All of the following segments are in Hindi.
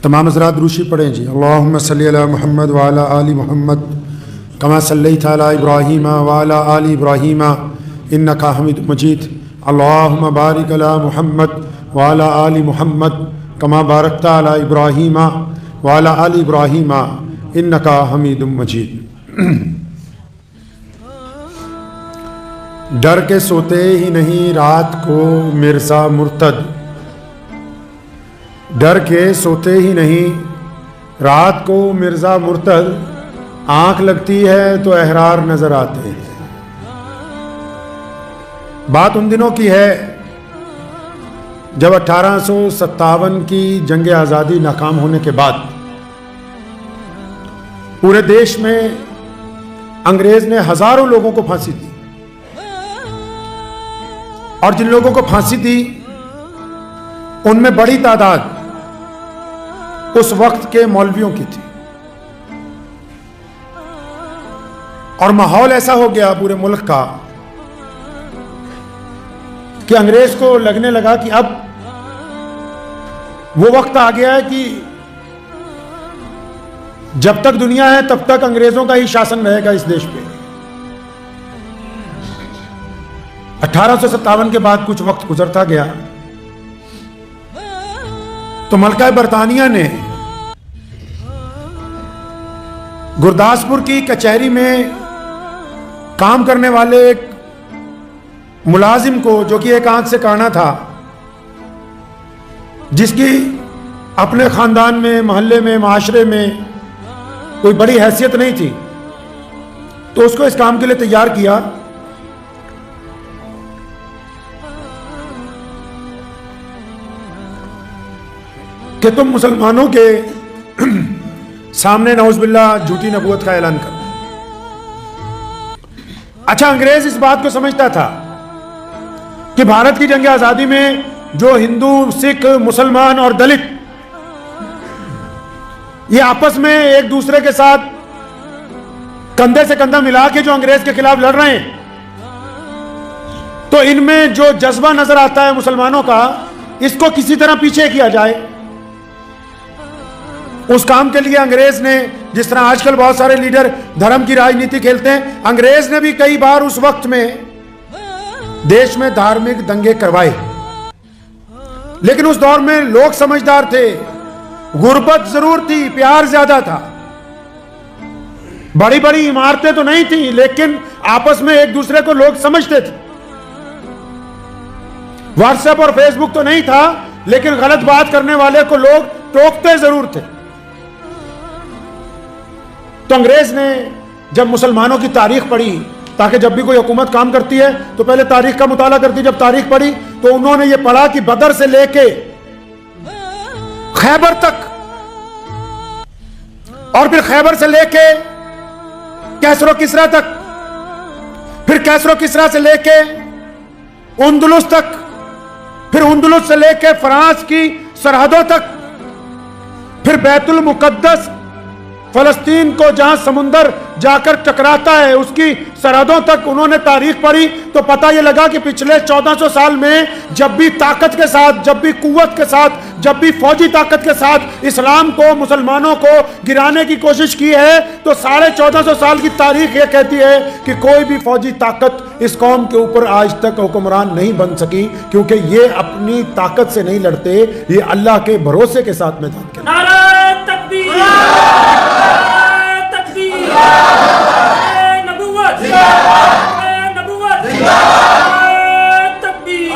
तमाम हज़रात रूशी पढ़ें जी। अल्लाहुम्मा सल्ली अला मुहम्मद व अला आलि मुहम्मद कमा सल्लैता अला इब्राहीम व अला आलि इब्राहीम इन्नका हमीदुम मजीद। अल्लाहुम्मा बारिक अला मुहम्मद व अला आलि मुहम्मद कमा बारकता अला इब्राहीम व अला आलि इब्राहीम इन्नका हमीदुम मजीद। डर के सोते ही नहीं रात को मिर्ज़ा मुर्तद, डर के सोते ही नहीं रात को मिर्ज़ा मुर्तद, आँख लगती है तो अहरार नज़र आते हैं। बात उन दिनों की है जब 1857 की जंग आज़ादी नाकाम होने के बाद पूरे देश में अंग्रेज़ ने हज़ारों लोगों को फांसी दी, और जिन लोगों को फांसी दी उनमें बड़ी तादाद उस वक्त के मौलवियों की थी। और माहौल ऐसा हो गया पूरे मुल्क का कि अंग्रेज को लगने लगा कि अब वो वक्त आ गया है कि जब तक दुनिया है तब तक अंग्रेजों का ही शासन रहेगा इस देश पे। 1857 के बाद कुछ वक्त गुजरता गया तो मलका बरतानिया ने गुरदासपुर की कचहरी में काम करने वाले एक मुलाजिम को, जो कि एक आंख से काना था, जिसकी अपने खानदान में, मोहल्ले में, माशरे में कोई बड़ी हैसियत नहीं थी, तो उसको इस काम के लिए तैयार किया कि तुम मुसलमानों के सामने नौज़ुबिल्लाह झूठी नबूवत का ऐलान कर। अच्छा, अंग्रेज इस बात को समझता था कि भारत की जंग आजादी में जो हिंदू, सिख, मुसलमान और दलित ये आपस में एक दूसरे के साथ कंधे से कंधा मिला के जो अंग्रेज के खिलाफ लड़ रहे हैं, तो इनमें जो जज्बा नजर आता है मुसलमानों का, इसको किसी तरह पीछे किया जाए। उस काम के लिए अंग्रेज ने, जिस तरह आजकल बहुत सारे लीडर धर्म की राजनीति खेलते हैं, अंग्रेज ने भी कई बार उस वक्त में देश में धार्मिक दंगे करवाए। लेकिन उस दौर में लोग समझदार थे, गुर्बत जरूर थी, प्यार ज्यादा था, बड़ी बड़ी इमारतें तो नहीं थी, लेकिन आपस में एक दूसरे को लोग समझते थे। व्हाट्सएप और फेसबुक तो नहीं था, लेकिन गलत बात करने वाले को लोग टोकते जरूर थे। तो अंग्रेज ने जब मुसलमानों की तारीख पढ़ी, ताकि जब भी कोई हुकूमत काम करती है तो पहले तारीख का मुताला करती, जब तारीख पढ़ी तो उन्होंने ये पढ़ा कि बदर से लेके खैबर तक, और फिर खैबर से लेके कैसरो किसरा तक, फिर कैसरो किसरा से लेके उंदुलुस तक, फिर उंदुलुस से लेके फ्रांस की सरहदों तक, फिर बैतुल मुकद्दस फलस्तीन को जहां समुंदर जाकर टकराता है उसकी सरहदों तक उन्होंने तारीख पढ़ी, तो पता यह लगा कि पिछले 1400 साल में जब भी ताकत के साथ, जब भी कुव्वत के साथ, जब भी फौजी ताकत के साथ इस्लाम को, मुसलमानों को गिराने की कोशिश की है, तो 1450 साल की तारीख यह कहती है कि कोई भी फौजी ताकत इस कौम के ऊपर आज तक हुक्मरान नहीं बन सकी, क्योंकि ये अपनी ताकत से नहीं लड़ते, ये अल्लाह के भरोसे के साथ मैदान के। नारे तकबीर, तकबीर, नबूवत, नबूवत, तकबीर।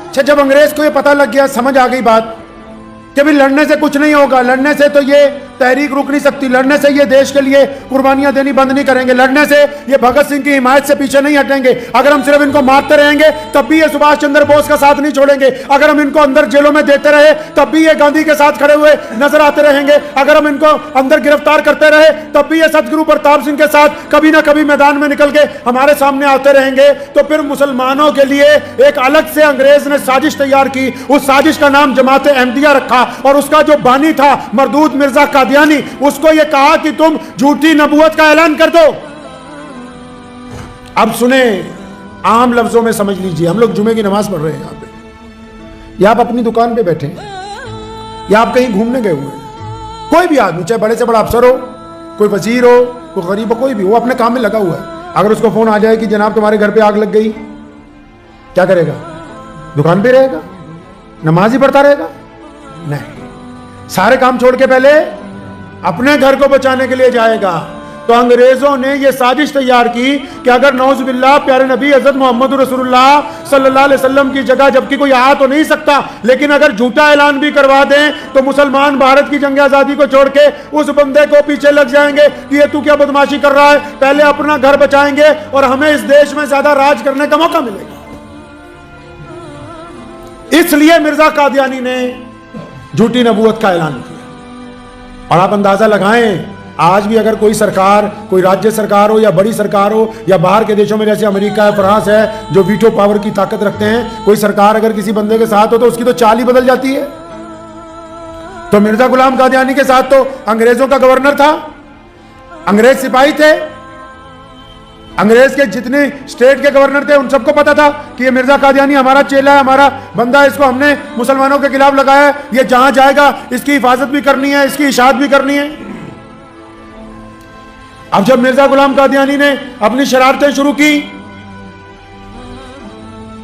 अच्छा, जब अंग्रेज को ये पता लग गया, समझ आ गई बात कि भी लड़ने से कुछ नहीं होगा, लड़ने से तो ये तहरीक रुक नहीं सकती, लड़ने से ये देश के लिए कुर्बानियां देनी बंद नहीं करेंगे, लड़ने से ये भगत सिंह की हिमायत से पीछे नहीं हटेंगे, अगर हम सिर्फ इनको मारते रहेंगे तब भी ये सुभाष चंद्र बोस का साथ नहीं छोड़ेंगे, अगर हम इनको अंदर जेलों में देते रहे तब भी ये गांधी के साथ खड़े हुए नजर आते रहेंगे, अगर हम इनको अंदर गिरफ्तार करते रहे तब भी ये सतगुरु प्रताप सिंह के साथ कभी ना कभी मैदान में निकल के हमारे सामने आते रहेंगे। तो फिर मुसलमानों के लिए एक अलग से अंग्रेज ने साजिश तैयार की, उस साजिश का नाम जमात अहमदिया रखा, और उसका जो बानी था मरदूद मिर्जा कादियानी, उसको यह कहा कि तुम झूठी नबूवत का ऐलान कर दो। अब सुने, आम लफ्जों में समझ लीजिए, हम लोग जुमे की नमाज पढ़ रहे हैं यहाँ पे, या आप अपनी दुकान पे बैठे हैं, या आप कहीं घूमने गए हुए हैं, कोई भी आदमी, चाहे बड़े से बड़ा अफसर हो, कोई वजीर हो, कोई गरीब हो, कोई भी, वो अपने काम में लगा हुआ है। अगर उसको फोन आ जाए कि जनाब तुम्हारे घर पे आग लग गई, क्या करेगा? दुकान पे रहेगा? नमाज ही पढ़ता रहेगा? नहीं, सारे काम छोड़ के पहले अपने घर को बचाने के लिए जाएगा। तो अंग्रेजों ने यह साजिश तैयार की कि अगर नौजुबिल्लाह प्यारे नबी हज़रत मोहम्मद रसूलुल्लाह सल्लल्लाहु अलैहि वसल्लम की जगह, जबकि कोई आ तो नहीं सकता, लेकिन अगर झूठा ऐलान भी करवा दें तो मुसलमान भारत की जंग आजादी को छोड़ के उस बंदे को पीछे लग जाएंगे कि ये तू क्या बदमाशी कर रहा है, पहले अपना घर बचाएंगे और हमें इस देश में ज्यादा राज करने का मौका मिलेगा। इसलिए मिर्जा कादियानी ने झूठी नबूवत का ऐलान किया। और आप अंदाजा लगाएं, आज भी अगर कोई सरकार, कोई राज्य सरकार हो या बड़ी सरकार हो, या बाहर के देशों में जैसे अमेरिका है, फ्रांस है, जो वीटो पावर की ताकत रखते हैं, कोई सरकार अगर किसी बंदे के साथ हो तो उसकी तो चाल ही बदल जाती है। तो मिर्जा गुलाम कादियानी के साथ तो अंग्रेजों का गवर्नर था, अंग्रेज सिपाही थे, अंग्रेज के जितने स्टेट के गवर्नर थे उन सबको पता था कि ये मिर्जा कादियानी हमारा चेला है, हमारा बंदा है, इसको हमने मुसलमानों के खिलाफ लगाया है, ये जहां जाएगा इसकी हिफाजत भी करनी है, इसकी इशाअत भी करनी है। अब जब मिर्जा गुलाम कादियानी ने अपनी शरारतें शुरू की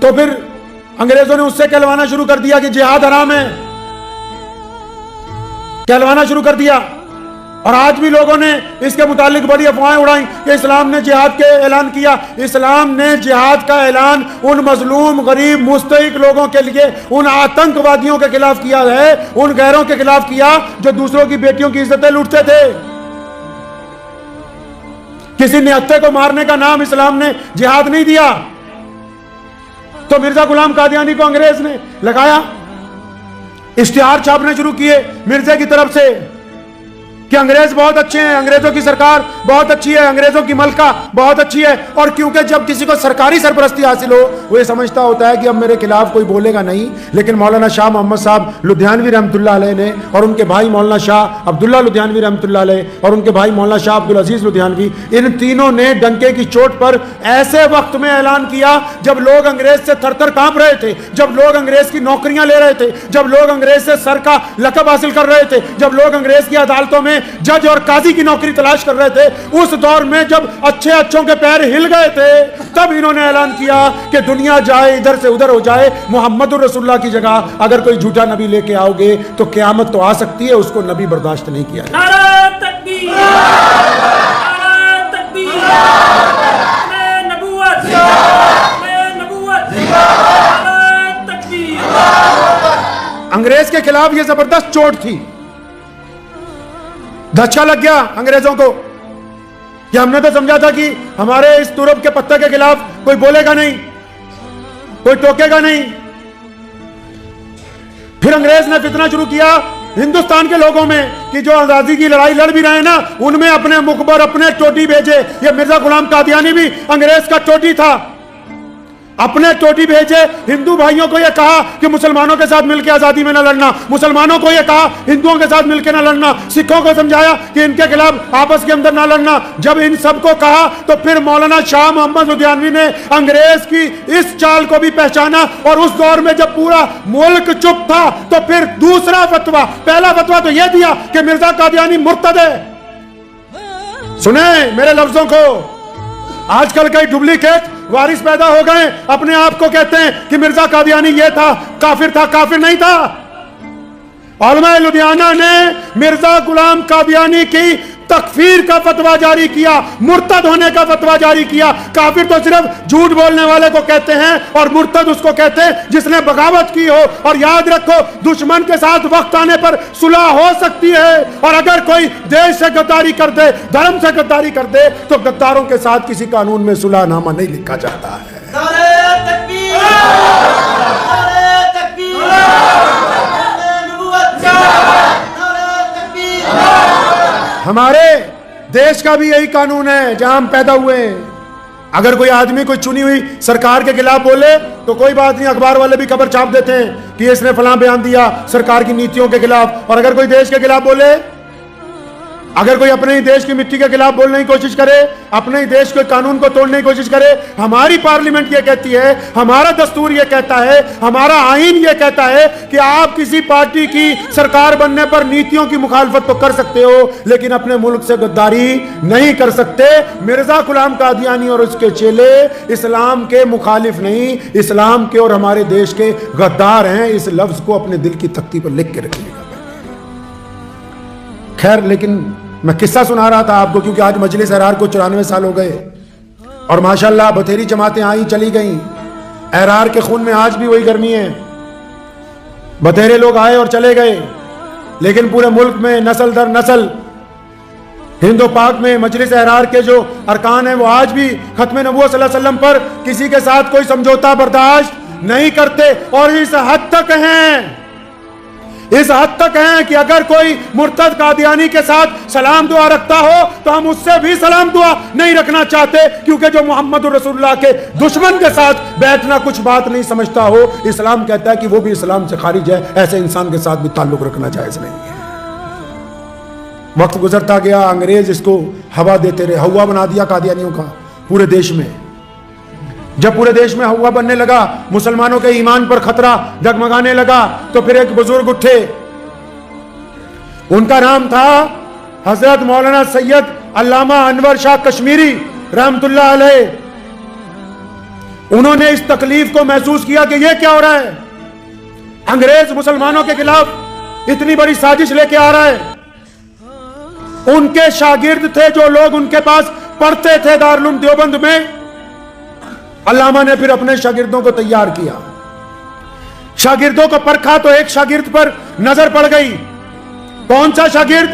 तो फिर अंग्रेजों ने उससे कहलवाना शुरू कर दिया कि जिहाद हराम है, कहलवाना शुरू कर दिया। और आज भी लोगों ने इसके मुतालिक बड़ी अफवाहें उड़ाई कि इस्लाम ने जिहाद के ऐलान किया। इस्लाम ने जिहाद का ऐलान उन मजलूम, गरीब, मुस्तहिक लोगों के लिए, उन आतंकवादियों के खिलाफ किया है, उन गैरों के खिलाफ किया जो दूसरों की बेटियों की इज्जतें लूटते थे। किसी निहत्थे को मारने का नाम इस्लाम ने जिहाद नहीं दिया। तो मिर्जा गुलाम कादियानी को अंग्रेज ने लगाया, इश्तिहार छापने शुरू किए मिर्जे की तरफ से कि अंग्रेज बहुत अच्छे हैं, अंग्रेजों की सरकार बहुत अच्छी है, अंग्रेजों की मलका बहुत अच्छी है। और क्योंकि जब किसी को सरकारी सरपरस्ती हासिल हो वो ये समझता होता है कि अब मेरे खिलाफ कोई बोलेगा नहीं। लेकिन मौलाना शाह मोहम्मद साहब लुधियानवी रहमतुल्लाह अलैह ने और उनके भाई मौलाना शाह अब्दुल्ला लुधियानवी रहमतुल्लाह अलैह और उनके भाई मौलाना शाह अब्दुल अजीज लुधियानवी, इन तीनों ने डंके की चोट पर ऐसे वक्त में ऐलान किया जब लोग अंग्रेज से थर-थर कांप रहे थे, जब लोग अंग्रेज की नौकरियां ले रहे थे, जब लोग अंग्रेज से सर का लकब हासिल कर रहे थे, जब लोग अंग्रेज की अदालतों में जज और काजी की नौकरी तलाश कर रहे थे, उस दौर में जब अच्छे अच्छों के पैर हिल गए थे, तब इन्होंने ऐलान किया कि दुनिया जाए इधर से उधर हो जाए, मोहम्मद रसूलुल्लाह की जगह अगर कोई झूठा नबी लेके आओगे तो क़यामत तो आ सकती है, उसको नबी बर्दाश्त नहीं किया। नारा तकबीर, नारा तकबीर, मैं नबूवत, मैं नबूवत, नारा तकबीर। अंग्रेज के खिलाफ यह जबरदस्त चोट थी, धक्का लग गया अंग्रेजों को कि हमने तो समझा था कि हमारे इस तुरब के पत्ते के खिलाफ कोई बोलेगा नहीं, कोई टोकेगा नहीं। फिर अंग्रेज ने फितना शुरू किया हिंदुस्तान के लोगों में कि जो आजादी की लड़ाई लड़ भी रहे हैं ना, उनमें अपने मुखबर, अपने टोटी भेजे। ये मिर्जा गुलाम कादियानी भी अंग्रेज का टोटी था, अपने टोटी भेजे। हिंदू भाइयों को यह कहा कि मुसलमानों के साथ मिलकर आजादी में न लड़ना, मुसलमानों को यह कहा हिंदुओं के साथ मिलकर न लड़ना, सिखों को समझाया कि इनके खिलाफ आपस के अंदर न लड़ना। जब इन सबको कहा तो फिर मौलाना शाह मोहम्मद लुधियानवी ने अंग्रेज की इस चाल को भी पहचाना। और उस दौर में जब पूरा मुल्क चुप था तो फिर दूसरा फतवा, पहला फतवा तो यह दिया कि मिर्जा कादियानी मुर्तद है। सुने मेरे लफ्जों को, आजकल कई डुप्लीकेट वारिस पैदा हो गए, अपने आप को कहते हैं कि मिर्जा कादियानी ये था, काफिर नहीं था। उलमा लुधियाना ने मिर्जा गुलाम कादियानी की तकफीर का फतवा जारी किया, मुर्तद होने का फतवा जारी किया। काफिर तो सिर्फ झूठ बोलने वाले को कहते हैं और मुर्तद उसको कहते हैं जिसने बगावत की हो। और याद रखो, दुश्मन के साथ वक्त आने पर सुलह हो सकती है, और अगर कोई देश से गद्दारी कर दे, धर्म से गद्दारी कर दे, तो गद्दारों के साथ किसी कानून में सुलहनामा नहीं लिखा जाता है। नारे तकबीर, नारे तकबीर, नबूवत, नारे तकबीर। हमारे देश का भी यही कानून है जहां हम पैदा हुए हैं। अगर कोई आदमी कोई चुनी हुई सरकार के खिलाफ बोले तो कोई बात नहीं, अखबार वाले भी खबर छाप देते हैं कि इसने फलां बयान दिया सरकार की नीतियों के खिलाफ। और अगर कोई देश के खिलाफ बोले अगर कोई अपने ही देश की मिट्टी के खिलाफ बोलने की कोशिश करे, अपने ही देश के कानून को तोड़ने की कोशिश करे, हमारी पार्लियामेंट ये कहती है, हमारा दस्तूर ये कहता है, हमारा आईन ये कहता है कि आप किसी पार्टी की सरकार बनने पर नीतियों की मुखालफत तो कर सकते हो, लेकिन अपने मुल्क से गद्दारी नहीं कर सकते। मिर्जा गुलाम कादियानी और उसके चेले इस्लाम के मुखालिफ नहीं, इस्लाम के और हमारे देश के गद्दार हैं। इस लफ्ज को अपने दिल की तख्ती पर लिख के रखिएगा। खैर, लेकिन मैं किस्सा सुना रहा था आपको, क्योंकि आज मजलिस एहरार को 94 साल हो गए और माशाल्लाह बथेरी जमातें आई चली गई। एहरार के खून में आज भी वही गर्मी है। बथेरे लोग आए और चले गए, लेकिन पूरे मुल्क में नस्ल दर नस्ल हिंदो पाक में मजलिस एहरार के जो अरकान हैं वो आज भी खत्म नबूवत सल्लल्लाहु अलैहि वसल्लम पर किसी के साथ कोई समझौता बर्दाश्त नहीं करते। और इस हद तक हैं, इस हद तक हैं कि अगर कोई मुर्तद कादियानी के साथ सलाम दुआ रखता हो तो हम उससे भी सलाम दुआ नहीं रखना चाहते, क्योंकि जो मोहम्मद रसूलुल्लाह के दुश्मन के साथ बैठना कुछ बात नहीं समझता हो, इस्लाम कहता है कि वो भी इस्लाम से खारिज है। ऐसे इंसान के साथ भी ताल्लुक रखना जायज नहीं है। वक्त गुजरता गया, अंग्रेज इसको हवा देते रहे, हवा बना दिया कादियानियों का पूरे देश में। जब पूरे देश में हवा बनने लगा, मुसलमानों के ईमान पर खतरा डगमगाने लगा, तो फिर एक बुजुर्ग उठे, उनका नाम था हजरत मौलाना सैयद अल्लामा अनवर शाह कश्मीरी रहमतुल्लाह अलैह। उन्होंने इस तकलीफ को महसूस किया कि यह क्या हो रहा है, अंग्रेज मुसलमानों के खिलाफ इतनी बड़ी साजिश लेके आ रहा है। उनके शागिर्द थे जो लोग उनके पास पढ़ते थे दारुल उलूम देवबंद में। अल्लामा ने फिर अपने शागिर्दों को तैयार किया, शागिर्दों को परखा तो एक शागिर्द पर नजर पड़ गई। कौन सा शागिर्द?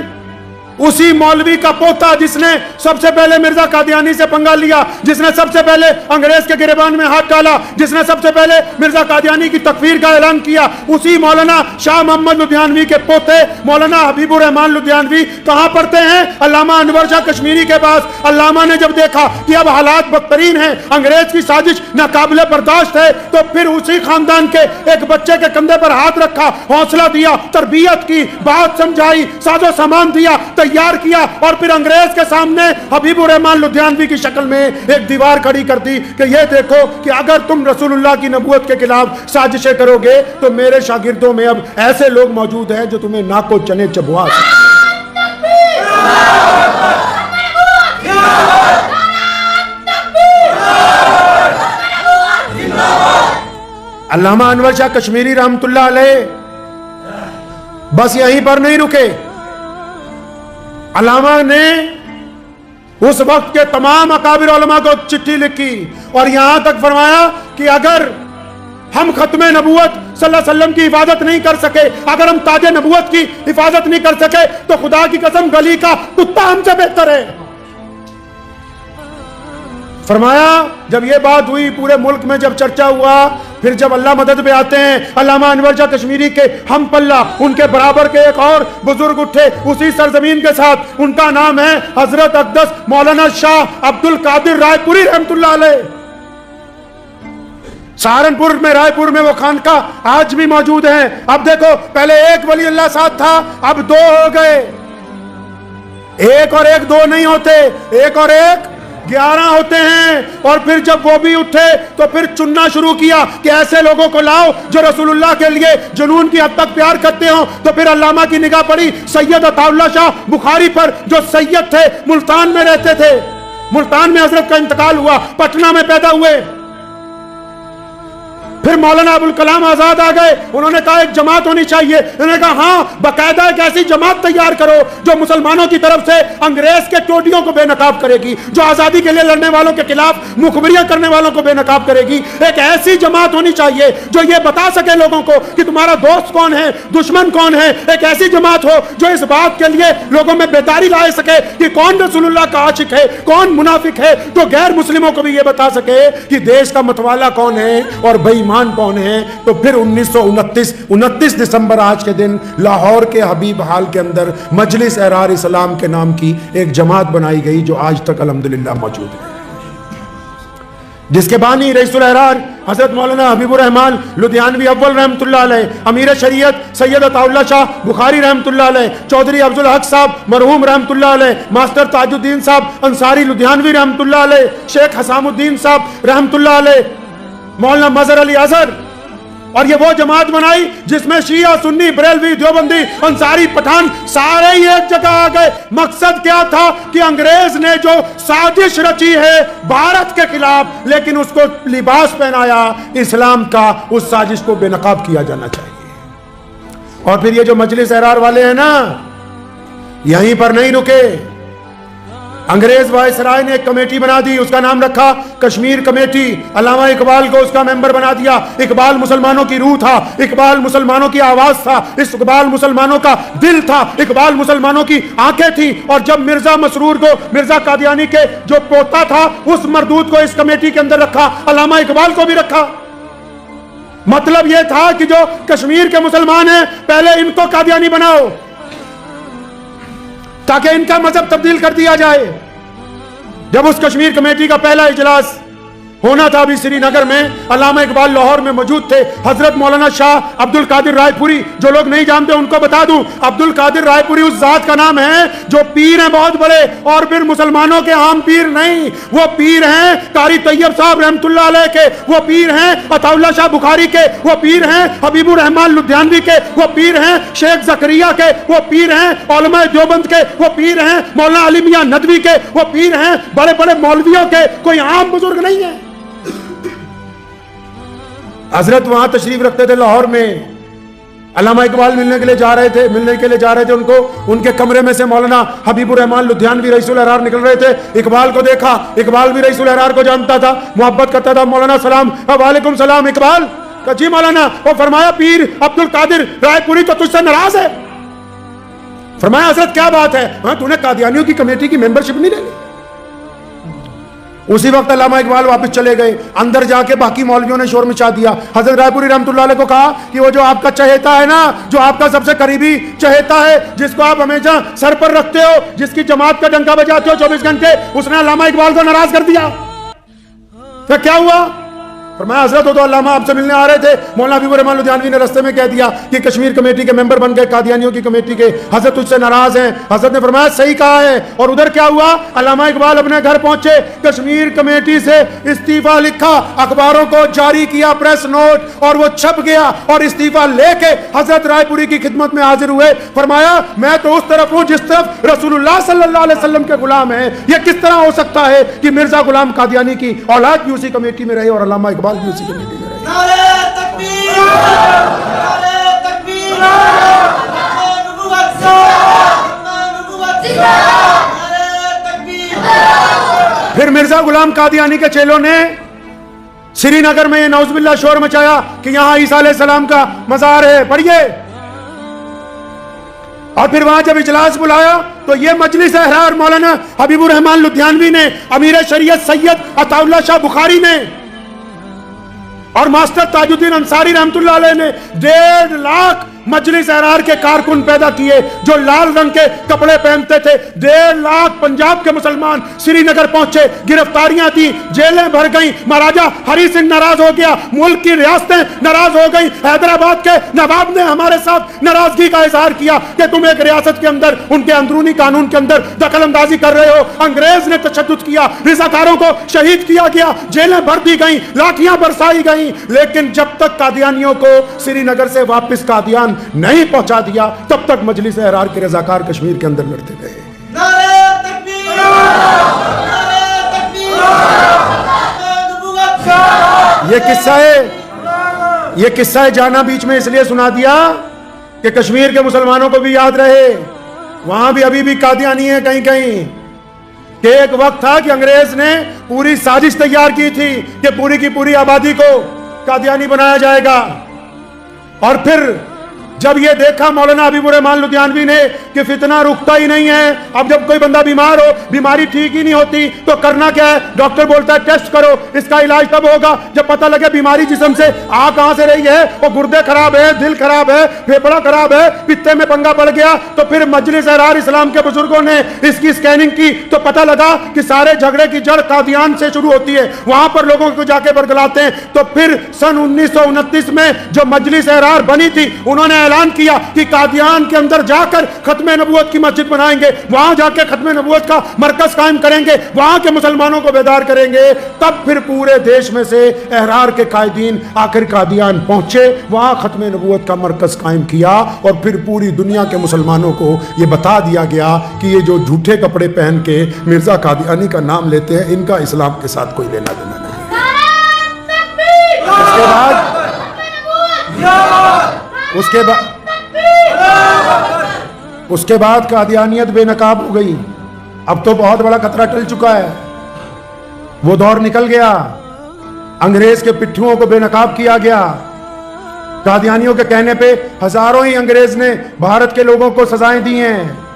उसी मौलवी का पोता जिसने सबसे पहले मिर्जा कादियानी से पंगा लिया, जिसने सबसे पहले अंग्रेज के गिरेबान में हाथ डाला, जिसने सबसे पहले मिर्जा कादियानी की तकफीर का ऐलान किया। उसी मौलाना शाह मोहम्मद लुधियानवी के पोते मौलाना हबीबुर रहमान लुधियानवी कहां पढ़ते हैं? अल्लामा अनवर शाह कश्मीरी के पास। अल्लामा ने जब देखा कि अब हालात बदतरीन हैं, अंग्रेज की साजिश नाकाबिले बर्दाश्त है, तो फिर उसी खानदान के एक बच्चे के कंधे पर हाथ रखा, हौसला दिया, तरबियत की, बात समझाई, साजो सामान दिया, तैयार किया और फिर अंग्रेज के सामने हबीबुर रहमान लुधियानवी की शक्ल में एक दीवार खड़ी कर दी कि ये देखो कि अगर तुम रसूलुल्लाह की नबूवत के खिलाफ साजिशें करोगे तो मेरे शागिर्दों में अब ऐसे लोग मौजूद हैं जो तुम्हें नाको चने चबवा सकते। अल्लामा अनवर शाह कश्मीरी रहमतुल्लाह अलैह बस यहीं पर नहीं रुके। अल्लामा ने उस वक्त के तमाम अकाबिर उलमा को चिट्ठी लिखी और यहां तक फरमाया कि अगर हम खत्मे नबूवत सल्लल्लाहु अलैहि वसल्लम की हिफाजत नहीं कर सके, अगर हम ताजे नबूवत की हिफाजत नहीं कर सके, तो खुदा की कसम गली का कुत्ता हमसे बेहतर है। फरमाया जब ये बात हुई, पूरे मुल्क में जब चर्चा हुआ, फिर जब अल्लाह मदद पे आते हैं, अल्लामा अनवर शाह कश्मीरी के हम पल्ला उनके बराबर के एक और बुजुर्ग उठे उसी सरजमीन के साथ। उनका नाम है हजरत अक़दस मौलाना शाह अब्दुल कादिर रायपुरी रहमतुल्लाह अलैह। सहारनपुर में, रायपुर में वो खानका आज भी मौजूद है। अब देखो, पहले एक वली अल्लाह साथ था, अब दो हो गए। एक और एक दो नहीं होते, एक और एक 11 होते हैं। और फिर जब वो भी उठे तो फिर चुनना शुरू किया कि ऐसे लोगों को लाओ जो रसूलुल्लाह के लिए जुनून की हद तक प्यार करते हो। तो फिर अल्लामा की निगाह पड़ी सैयद अताउल्लाह शाह बुखारी पर, जो सैयद थे, मुल्तान में रहते थे। मुल्तान में हजरत का इंतकाल हुआ, पटना में पैदा हुए। फिर मौलाना अबुल कलाम आजाद आ गए, उन्होंने कहा एक जमात होनी चाहिए। उन्होंने कहा हाँ, बाकायदा एक ऐसी जमात तैयार करो जो मुसलमानों की तरफ से अंग्रेज के टोटियों को बेनकाब करेगी, जो आजादी के लिए लड़ने वालों के खिलाफ मुखबिरियां करने वालों को बेनकाब करेगी। एक ऐसी जमात होनी चाहिए जो ये बता सके लोगों को कि तुम्हारा दोस्त कौन है, दुश्मन कौन है। एक ऐसी जमात हो जो इस बात के लिए लोगों में बेदारी ला सके कि कौन रसूलुल्लाह का आशिक है, कौन मुनाफिक है, जो गैर मुस्लिमों को भी ये बता सके कि देश का मतवाला कौन है और बेईमान कौन है। तो फिर 1929 दिसंबर आज के दिन लाहौर के हबीब हाल के अंदर मजलिस एहरार इस्लाम के नाम की एक जमात बनाई गई जो आज तक अल्हम्दुलिल्लाह मौजूद है। जिसके बानी रईसुल अहरार हजरत मौलाना हबीबुर रहमान लुधियानवी अव्वल रहमतुल्लाह अलैह, अमीर शरीयत सैयद अताउल्लाह शाह बुखारी रहमतुल्लाह अलैह, चौधरी अफजुल हक साहब मरहूम रहमतुल्लाह अलैह, मास्टर ताजुद्दीन साहब अंसारी लुधियानवी रहमतुल्लाह अलैह, शेख हसामुद्दीन साहब रहमतुल्लाह अलैह, मौलाना मजहर अली अजहर। और ये वो जमात बनाई जिसमें शिया सुन्नी बरेलवी देवबंदी अंसारी पठान सारे ही एक जगह आ गए। मकसद क्या था कि अंग्रेज ने जो साजिश रची है भारत के खिलाफ, लेकिन उसको लिबास पहनाया इस्लाम का, उस साजिश को बेनकाब किया जाना चाहिए। और फिर ये जो मजलिस एहरार वाले हैं ना, यहीं पर नहीं रुके। अंग्रेज वायसराय ने एक कमेटी बना दी, उसका नाम रखा कश्मीर कमेटी। अल्लामा इकबाल को उसका मेंबर बना दिया। इकबाल मुसलमानों की रूह था, इकबाल मुसलमानों की आवाज था, इकबाल मुसलमानों का दिल था, इकबाल मुसलमानों की आंखें थी। और जब मिर्जा मसरूर को, मिर्जा कादियानी के जो पोता था, उस मरदूद को इस कमेटी के अंदर रखा, अल्लामा इकबाल को भी रखा। मतलब यह था कि जो कश्मीर के मुसलमान हैं, पहले इनको कादियानी बनाओ ताकि इनका मजहब तब्दील कर दिया जाए। जब उस कश्मीर कमेटी का पहला इजलास होना था अभी श्रीनगर में, अल्लामा इकबाल लाहौर में मौजूद थे। हजरत मौलाना शाह अब्दुल कादिर रायपुरी, जो लोग नहीं जानते उनको बता दूं, अब्दुल कादिर रायपुरी उस जात का नाम है जो पीर हैं बहुत बड़े, और फिर मुसलमानों के आम पीर नहीं, वो पीर हैं कारी तैयब साहब रहमतुल्लाह अलैह के, वो पीर हैं अताउल्लाह शाह बुखारी के, वो पीर हैं हबीबुर रहमान लुधियानवी के, वो पीर हैं शेख जकरिया के, वो पीर हैं उलमा देवबंद के, वो पीर हैं मौलाना अली मियां नदवी के, वो पीर हैं बड़े बड़े मौलवियों के, कोई आम बुजुर्ग नहीं है। हजरत वहां तशरीफ रखते थे लाहौर में। अल्लामा इकबाल मिलने के लिए जा रहे थे उनको, उनके कमरे में से मौलाना हबीबुर रहमान लुधियानवी रईसुल अहरार निकल रहे थे। इकबाल को देखा, इकबाल भी रईसुल अहरार को जानता था, मोहब्बत करता था। मौलाना सलाम, वालेकुम सलाम। इकबाल का जी मौलाना। वो फरमाया पीर अब्दुल कादिर रायपुरी तो तुझसे नाराज है। फरमाया हजरत क्या बात है? हाँ, तूने कादियानियों की कमेटी की मेंबरशिप नहीं लेनी। उसी वक्त अल्लामा इकबाल वापस चले गए। अंदर जाके बाकी मौलवियों ने शोर मचा दिया। हजरत रायपुरी रहमतुल्लाह अलैह को कहा कि वो जो आपका चहेता है ना, जो आपका सबसे करीबी चहेता है, जिसको आप हमेशा सर पर रखते हो, जिसकी जमात का डंका बजाते हो 24 घंटे, उसने अल्लामा इकबाल को नाराज कर दिया। तो क्या हुआ? फरमाया हजरत तो अल्लामा आपसे मिलने आ रहे थे। मौलाना हबीबुर रहमान लुधियानवी ने रास्ते में कह दिया कि कश्मीर कमेटी के मेंबर बन गए, कादियानियों की कमेटी के, हजरत तुझसे नाराज हैं। हजरत ने फरमाया सही कहा है। और उधर क्या हुआ? अल्लामा इकबाल अपने घर पहुंचे, कश्मीर कमेटी से इस्तीफा लिखा, अखबारों को जारी किया प्रेस नोट, और वो छप गया। और इस्तीफा लेके हजरत रायपुरी की खिदमत में हाजिर हुए। फरमाया मैं तो उस तरफ हूं जिस तरफ रसूलुल्लाह सल्लल्लाहु अलैहि वसल्लम के गुलाम हैं। यह किस तरह हो सकता है कि मिर्जा गुलाम कादियानी की औलाद भी उसी कमेटी में रहे और अल्लामा इकबाल भी उसी कमेटी में रहे। नारे तकबीर, नारे तकबीर, नबूवत जिंदाबाद, नारे तकबीर। फिर मिर्जा गुलाम कादियानी के चेलों ने श्रीनगर में नौजुबिल्लाह शोर मचाया कि यहां ईसा अलैहिस्सलाम का मजार है, पढ़िए। और फिर वहां जब इजलास बुलाया तो ये मजलिस एहरार मौलाना हबीबुर रहमान लुधियानवी ने, अमीर शरीयत सैयद अताउल्लाह शाह बुखारी ने और मास्टर ताजुद्दीन अंसारी रहमतुल्लाह अलैह ने 1.5 लाख मजलिस एहरार के कारकुन पैदा किए जो लाल रंग के कपड़े पहनते थे। 1.5 लाख पंजाब के मुसलमान श्रीनगर पहुंचे, गिरफ्तारियां थी, जेलें भर गई। महाराजा हरी सिंह नाराज हो गया, मुल्क की रियासतें नाराज हो गई। हैदराबाद के नवाब ने हमारे साथ नाराजगी का इजहार किया कि तुम एक रियासत के अंदर उनके अंदरूनी कानून के अंदर दखल अंदाजी कर रहे हो। अंग्रेज ने तशद्दुद किया, रिजाकारों को शहीद किया गया, जेलें भर दी गई, लाठियां बरसाई गई। लेकिन जब तक कादियानियों को श्रीनगर से वापस कादियान नहीं पहुंचा दिया, तब तक मजलिस एहरार के रजाकार कश्मीर के अंदर लड़ते रहे। नारे तकबीर, नारे तकबीर, नबूवत। ये किस्सा है जाना बीच में इसलिए सुना दिया कि कश्मीर के मुसलमानों को भी याद रहे। वहां भी अभी भी कादियानी है कहीं कहीं। कि एक वक्त था कि अंग्रेज ने पूरी साजिश तैयार की थी कि पूरी की पूरी आबादी को कादियानी बनाया जाएगा। और फिर जब ये देखा मौलाना हबीबुर रहमान लुधियानवी ने कि फितना रुकता ही नहीं है, अब जब कोई बंदा बीमार हो, बीमारी ठीक ही नहीं होती, तो करना क्या है? डॉक्टर बोलता है टेस्ट करो, इसका इलाज तब होगा जब पता लगे बीमारी जिस्म से आ कहां से रही है, वो गुर्दे खराब है, दिल खराब है, फेफड़ा खराब है, पित्ते में पंगा पड़ गया। तो फिर मजलिस अहरार इस्लाम के बुजुर्गों ने इसकी स्कैनिंग की तो पता लगा कि सारे झगड़े की जड़ कादियान से शुरू होती है, वहां पर लोगों को जाके बरगलाते हैं। तो फिर सन 1929 में जो मजलिस अहरार बनी थी, उन्होंने ऐलान किया कि कादियान के अंदर जाकर खत्म नबूवत की मस्जिद बनाएंगे, वहां जाकर खत्म नबूवत का मरकज कायम करेंगे, वहां के मुसलमानों को बेदार करेंगे। तब फिर पूरे देश में से अहरार के कायदीन आखिर कादियान पहुंचे, वहां खत्म नबूवत का मरकज कायम किया और फिर पूरी दुनिया के मुसलमानों को यह बता दिया गया कि ये जो झूठे कपड़े पहन के मिर्जा कादियानी का नाम लेते हैं, इनका इस्लाम के साथ कोई लेना देना नहीं। उसके बाद कादियानियत बेनकाब हो गई। अब तो बहुत बड़ा खतरा टल चुका है, वो दौर निकल गया, अंग्रेज के पिट्ठुओं को बेनकाब किया गया। कादियानियों के कहने पे हजारों ही अंग्रेज ने भारत के लोगों को सजाएं दी हैं।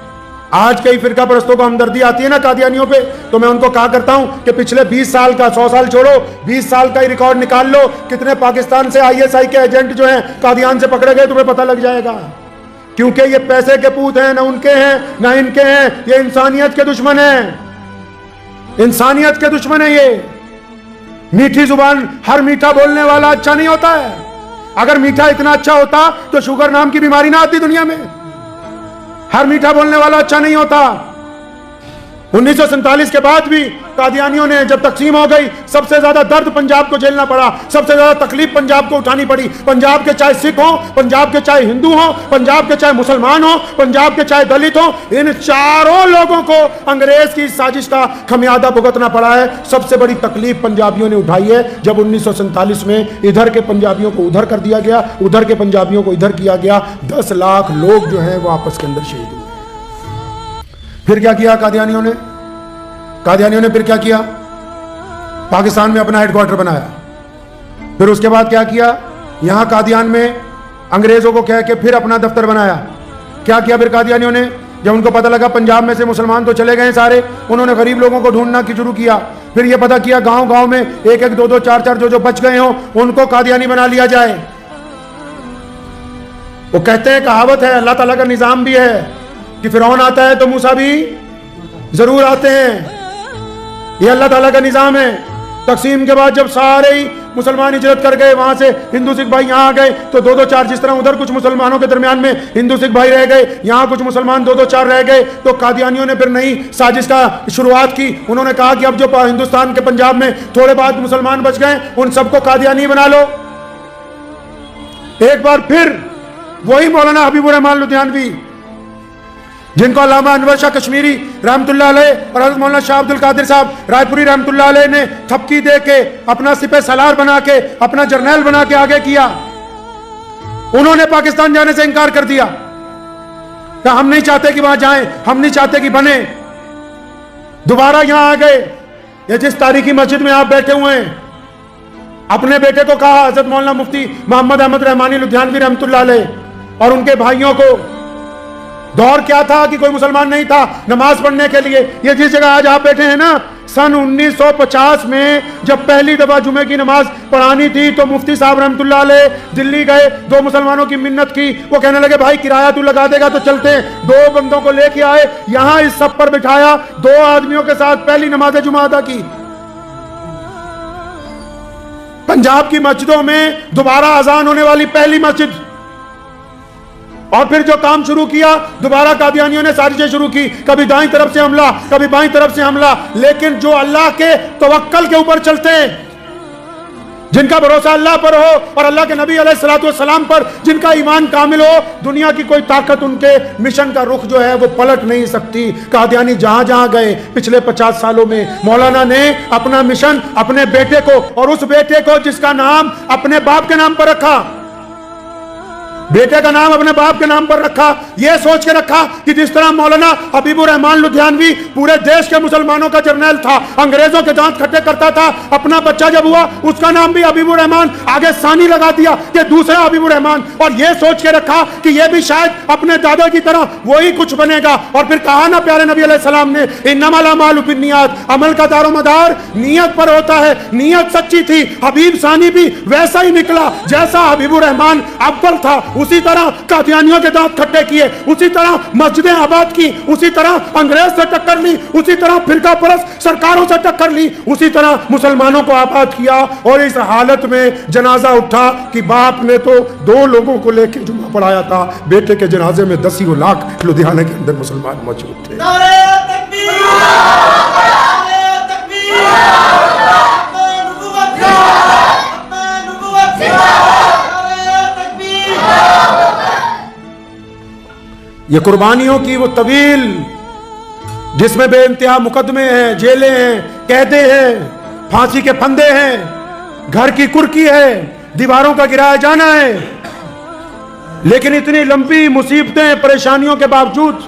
आज कई फिरका परस्तों को हमदर्दी आती है ना कादियानियों पे, तो मैं उनको कहा करता हूं कि पिछले 20 साल का, 100 साल छोड़ो, 20 साल का ही रिकॉर्ड निकाल लो, कितने पाकिस्तान से ISI के एजेंट जो हैं कादियान से पकड़े गए, तुम्हें पता लग जाएगा। क्योंकि ये पैसे के पूत हैं, ना उनके हैं ना इनके हैं, ये इंसानियत के दुश्मन हैं, इंसानियत के दुश्मन है ये। मीठी जुबान, हर मीठा बोलने वाला अच्छा नहीं होता है। अगर मीठा इतना अच्छा होता तो शुगर नाम की बीमारी ना आती दुनिया में। हर मीठा बोलने वाला अच्छा नहीं होता। 1947 के बाद भी कादियानियों ने जब तकसीम हो गई, सबसे ज्यादा दर्द पंजाब को झेलना पड़ा, सबसे ज्यादा तकलीफ पंजाब को उठानी पड़ी। पंजाब के चाहे सिख हो, पंजाब के चाहे हिंदू हो, पंजाब के चाहे मुसलमान हो, पंजाब के चाहे दलित हो, इन चारों लोगों को अंग्रेज की साजिश का खमियाजा भुगतना पड़ा है। सबसे बड़ी तकलीफ पंजाबियों ने उठाई है जब 1947 में इधर के पंजाबियों को उधर कर दिया गया, उधर के पंजाबियों को इधर किया गया। 10 लाख लोग जो हैं वो आपस के अंदर शहीद हुए। फिर क्या किया कादियानियों ने? कादियानियों ने फिर क्या किया? पाकिस्तान में अपना हेडक्वार्टर बनाया। फिर उसके बाद क्या किया? यहां कादियान में अंग्रेजों को कह के फिर अपना दफ्तर बनाया। क्या किया फिर कादियानियों ने? जब उनको पता लगा पंजाब में से मुसलमान तो चले गए सारे, उन्होंने गरीब लोगों को ढूंढना शुरू किया। फिर यह पता किया गांव गांव में 1-1, 2-2, 4-4 जो बच गए हों उनको कादियानी बना लिया जाए। वो कहते हैं, कहावत है, अल्लाह ताला का निजाम भी है कि फिरौन आता है तो मूसा भी जरूर आते हैं। ये अल्लाह ताला का निजाम है। तकसीम के बाद जब सारे ही मुसलमान हिजरत कर गए, वहां से हिंदू सिख भाई यहाँ आ गए, तो 2-2-4 जिस तरह उधर कुछ मुसलमानों के दरमियान में हिंदू सिख भाई रह गए, यहाँ कुछ मुसलमान 2-2-4 रह गए। तो कादियानियों ने फिर नई साजिश का शुरुआत की। उन्होंने कहा कि अब जो हिंदुस्तान के पंजाब में थोड़े बाद मुसलमान बच गए, उन सबको कादियानी बना लो। एक बार फिर वही मौलाना हबीबुर रहमान लुधियानवी, जिनको अल्लामा अनवर शाह कश्मीरी रहमतुल्लाह अलैह और हज़रत मौलाना शाह अब्दुल कादिर साहब रायपुरी रहमतुल्लाह अलैह ने थपकी दे के अपना सिपह सलार बना के, अपना जर्नैल बना के आगे किया, उन्होंने पाकिस्तान जाने से इंकार कर दिया कि हम नहीं चाहते कि वहां जाएं, हम नहीं चाहते कि बने। दोबारा यहां आ गए। ये जिस तारीखी मस्जिद में आप बैठे हुए हैं, अपने बेटे को कहा, हज़रत मौलाना मुफ्ती मोहम्मद अहमद रहमानी लुधियानवी रहमतुल्लाह अलैह और उनके भाइयों को, दौर क्या था कि कोई मुसलमान नहीं था नमाज पढ़ने के लिए। ये जिस जगह आज आप बैठे हैं ना, सन 1950 में जब पहली दफा जुमे की नमाज पढ़ानी थी तो मुफ्ती साहब रहमतुल्लाह अलैह दिल्ली गए, 2 मुसलमानों की मिन्नत की। वो कहने लगे, भाई किराया तू लगा देगा तो चलते हैं। 2 बंदों को लेके आए, यहां इस सब पर बिठाया, 2 आदमियों के साथ पहली नमाज जुमा अदा की। पंजाब की मस्जिदों में दोबारा अजान होने वाली पहली मस्जिद। और फिर जो काम शुरू किया, दोबारा कादियानियों ने साजिशें शुरू की, कभी दाईं तरफ से हमला, कभी बाईं तरफ से हमला। लेकिन जो अल्लाह के तवक्कल के ऊपर चलते हैं, जिनका भरोसा अल्लाह पर हो और अल्लाह के नबी अलैहिस्सलातु वस्सलाम पर जिनका ईमान कामिल हो, दुनिया की कोई ताकत उनके मिशन का रुख जो है वो पलट नहीं सकती। कादियानी जहां जहां गए पिछले 50 सालों में, मौलाना ने अपना मिशन अपने बेटे को, और उस बेटे को जिसका नाम अपने बाप के नाम पर रखा, बेटे का नाम अपने बाप के नाम पर रखा, यह सोच के रखा कि जिस तरह मौलाना हबीबुर रहमान लुधियानवी पूरे देश के मुसलमानों का जर्नैल था, अंग्रेजों के दांत खट्टे करता था, अपना बच्चा जब हुआ उसका नाम भी हबीबुर रहमान आगे सानी लगा दिया कि दूसरा हबीबुर रहमान, और यह सोच के रखा कि यह भी शायद अपने दादा की तरह वही कुछ बनेगा। और फिर कहा ना प्यारे नबी अलैहिस्सलाम ने, इन्नमल अमालु बिन्नियात, अमल का दारोमदार नियत पर होता है। नियत सच्ची थी, हबीब सानी भी वैसा ही निकला जैसा हबीबुर रहमान अव्वल था। उसी तरह कादियानियों के दांत खट्टे किए, उसी तरह मस्जिदें आबाद की, उसी तरह अंग्रेज से टक्कर ली, उसी तरह फिरका परस्त सरकारों से टक्कर ली, उसी तरह मुसलमानों को आबाद किया। और इस हालत में जनाजा उठा कि बाप ने तो 2 लोगों को लेकर जुम्मा पढ़ाया था, बेटे के जनाजे में 10 लाख लुधियाना के अंदर मुसलमान मौजूद थे। नारे तकबीर, नारे तकबीर, अपने नबूवत से, नारे तकबीर। ये कुर्बानियों की वो तवील जिसमें बेइंतहा मुकदमे हैं, जेलें हैं, कैदे हैं, फांसी के फंदे हैं, घर की कुर्की है, दीवारों का गिराया जाना है, लेकिन इतनी लंबी मुसीबतें परेशानियों के बावजूद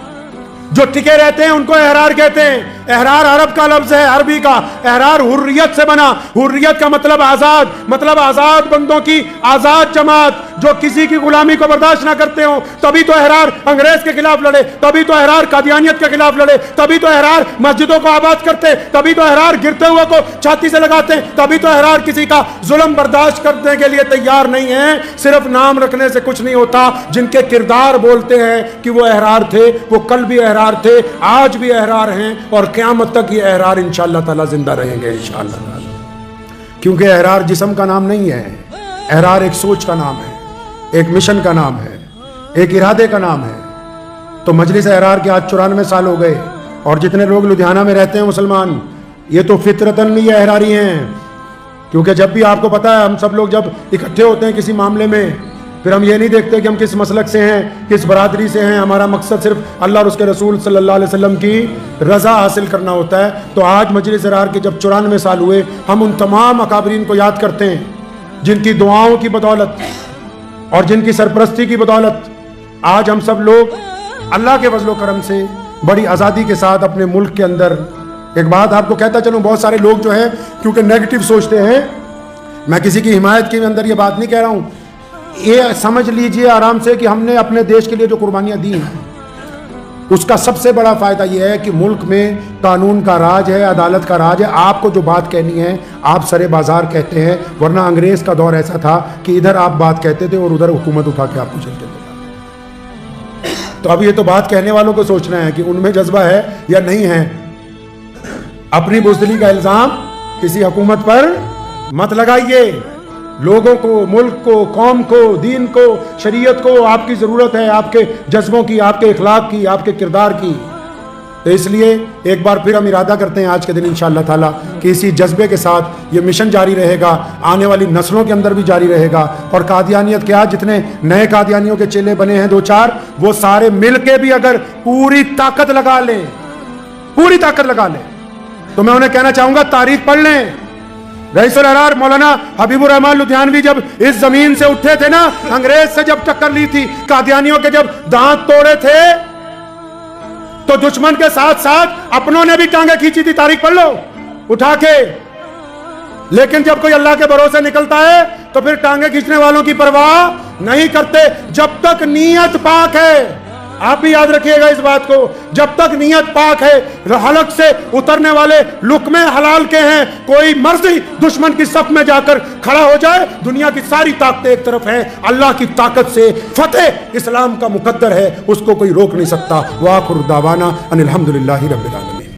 जो टिके रहते हैं उनको एहरार कहते हैं। एहरार अरब का लफ्ज है, अरबी का एहरार हुर्रियत से बना। हुर्रियत का मतलब आजाद, मतलब आजाद बंदों की आजाद जमात जो किसी की गुलामी को बर्दाश्त ना करते हो। तभी तो एहरार अंग्रेज के खिलाफ लड़े, तभी तो एहरार कादियानियत के खिलाफ लड़े, तभी तो एहरार मस्जिदों को आबाद करते, तभी तो एहरार गिरते हुए को छाती से लगाते, तभी तो एहरार किसी का जुल्म बर्दाश्त करने के लिए तैयार नहीं है। सिर्फ नाम रखने से कुछ नहीं होता। जिनके किरदार बोलते हैं कि वो एहरार थे, वो कल भी एहरार थे, आज भी एहरार हैं और क़यामत तक ये एहरार इंशाअल्लाह ताला जिंदा रहेंगे इंशाअल्लाह ताला। क्योंकि एहरार जिस्म का नाम नहीं है, एहरार एक सोच का नाम है, एक मिशन का नाम है, एक इरादे का नाम है। तो मजलिस एहरार के आज 94 साल हो गए और जितने लोग लुधियाना में रहते हैं मुसलमान, ये तो फितरतन भी एहरारी हैं। क्योंकि जब भी आपको पता है हम सब लोग जब इकट्ठे होते हैं किसी मामले में, फिर हम ये नहीं देखते कि हम किस मसलक से हैं, किस बरादरी से हैं। हमारा मकसद सिर्फ अल्लाह और उसके रसूल सल्लल्लाहु अलैहि वसल्लम की रज़ा हासिल करना होता है। तो आज मजलिस एहरार के जब 94 साल हुए, हम उन तमाम अकाबरीन को याद करते हैं जिनकी दुआओं की बदौलत और जिनकी सरपरस्ती की बदौलत आज हम सब लोग अल्लाह के फजलो करम से बड़ी आज़ादी के साथ अपने मुल्क के अंदर। एक बात आपको कहता चलूँ, बहुत सारे लोग जो हैं क्योंकि नेगेटिव सोचते हैं, मैं किसी की हिमायत के अंदर ये बात नहीं कह रहा हूँ, ये समझ लीजिए आराम से कि हमने अपने देश के लिए जो कुर्बानियाँ दी हैं उसका सबसे बड़ा फ़ायदा ये है कि मुल्क में कानून का राज है, अदालत का राज है। आपको जो बात कहनी है आप सरे बाजार कहते हैं, वरना अंग्रेज़ का दौर ऐसा था कि इधर आप बात कहते थे और उधर हुकूमत उठा के आपको जेल देता। तो अब ये तो बात कहने वालों को सोचना है कि उनमें जज्बा है या नहीं है। अपनी बुज़दिली का इल्ज़ाम किसी हुकूमत पर मत लगाइए। लोगों को, मुल्क को, कौम को, दीन को, शरीयत को आपकी ज़रूरत है, आपके जज्बों की, आपके इखलाक की, आपके किरदार की। तो इसलिए एक बार फिर हम इरादा करते हैं आज के दिन इंशाअल्लाह ताला कि इसी जज्बे के साथ ये मिशन जारी रहेगा, आने वाली नस्लों के अंदर भी जारी रहेगा। और कादियानियत के आज जितने नए कादियानियों के चेले बने हैं 2-4, वो सारे मिल के भी अगर पूरी ताकत लगा लें, पूरी ताकत लगा लें, तो मैं उन्हें कहना चाहूँगा तारीख पढ़ लें। रईसुल अहरार मौलाना हबीबुर रहमान लुधियानवी जब इस जमीन से उठे थे ना, अंग्रेज से जब टक्कर ली थी, कादियानियों के जब दांत तोड़े थे, तो दुश्मन के साथ साथ अपनों ने भी टांगे खींची थी। तारीख पढ़ लो उठा के। लेकिन जब कोई अल्लाह के भरोसे निकलता है तो फिर टांगे खींचने वालों की परवाह नहीं करते, जब तक नीयत पाक है। आप भी याद रखिएगा इस बात को, जब तक नीयत पाक है, हलक से उतरने वाले लुकमे हलाल के हैं। कोई मर्जी दुश्मन की सफ में जाकर खड़ा हो जाए, दुनिया की सारी ताकतें एक तरफ हैं, अल्लाह की ताकत से फतेह इस्लाम का मुकद्दर है, उसको कोई रोक नहीं सकता। वाखिर दावाना अनिल हम्दुलिल्लाहि रब्बिल आलमीन।